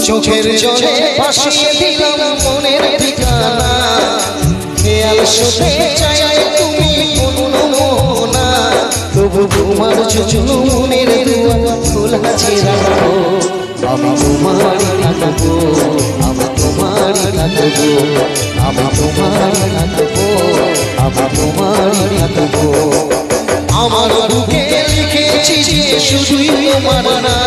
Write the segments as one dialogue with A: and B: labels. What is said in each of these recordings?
A: চোখের জলে ভাসিয়ে দিলাম মনের ঠিকানা খেয়াল শুতে চাই তুমি কোন মোহনা তবু তোমার জন্য মনের দুয়ার খোলা আছে রাখো আমি তোমারই থাকবো আমি তোমারই থাকবো আমি তোমারই থাকবো আমি তোমারই থাকবো আমার বুকে লিখেছি যে শুধুই তোমার না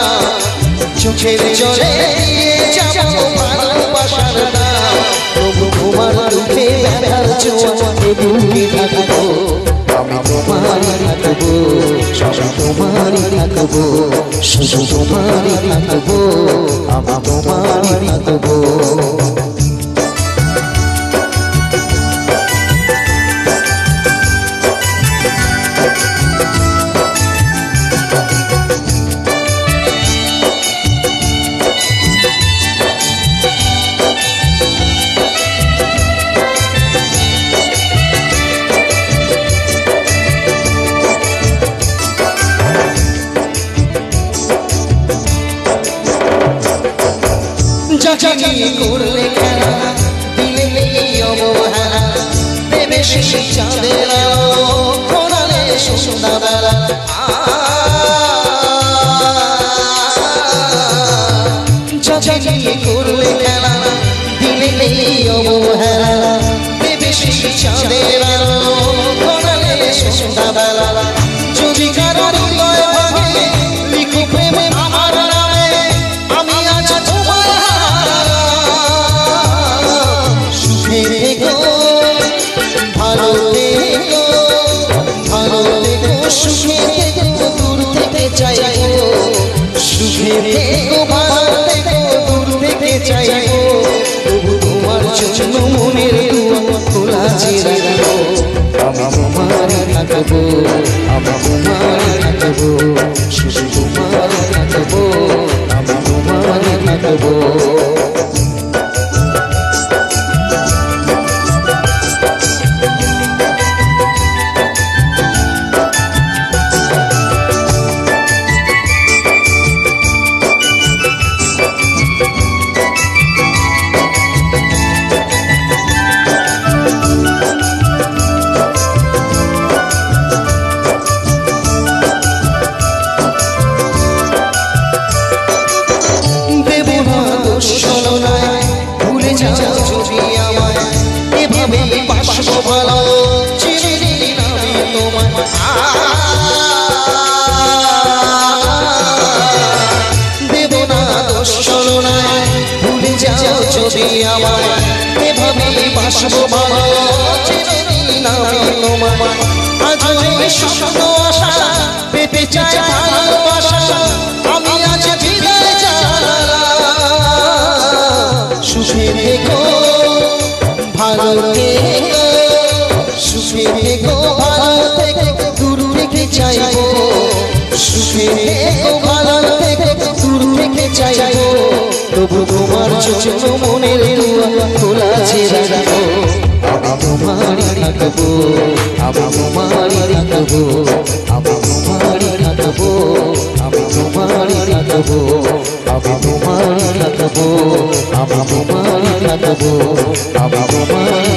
A: চোখের জলে দিয়ে যাবো ভালোবাসার নাম তবু তোমার রূপে ব্যথার ছোঁয়াতে বুকে থাকবো আমি তোমারই থাকবো শুধু তোমারই থাকবো শুধু তোমারই থাকবো আমি তোমারই থাকবো जानी करले खेला दिले नहीं अवहेला देवे शेषे चाँदेर आलो कोराले सन्ध्याबेला जानी करले खेला दिले नहीं अवहेला देवे शेषे चाँदेर आलो कोराले सन्ध्याबेला যদি কারো হৃদয় ভাঙে লিখো প্রেমে আমার নামে আমি আজ তোমার সুখে থেকো ভালো থেকো ভালো থেকো সুখে থেকো দূর থেকে চাইবো সুখে থেকো ভালো থেকো দূর থেকে চাইবো তবু তোমার জন্য মনের দুয়ার খোলা আছে রাখবো আমি তোমারই থাকবো আমি তোমারই থাকবো শুধু তোমারই থাকবো আমি তোমারই থাকবো সুখে থেকো ভালো থেকো সুখে থেকো ভালো থেকো দূর থেকে চাইবো সুখে থেকো ভালো থেকো দূর থেকে চাইবো তবু তোমার জন্য মনের দুয়ার খোলা আছে রাখবো আমি তোমারই থাকবো আমি তোমারই থাকবো আমি তোমারই থাকবো আমি তোমারই থাকবো আমি তোমারই থাকবো আমি তোমারই থাকবো আমি তোমারই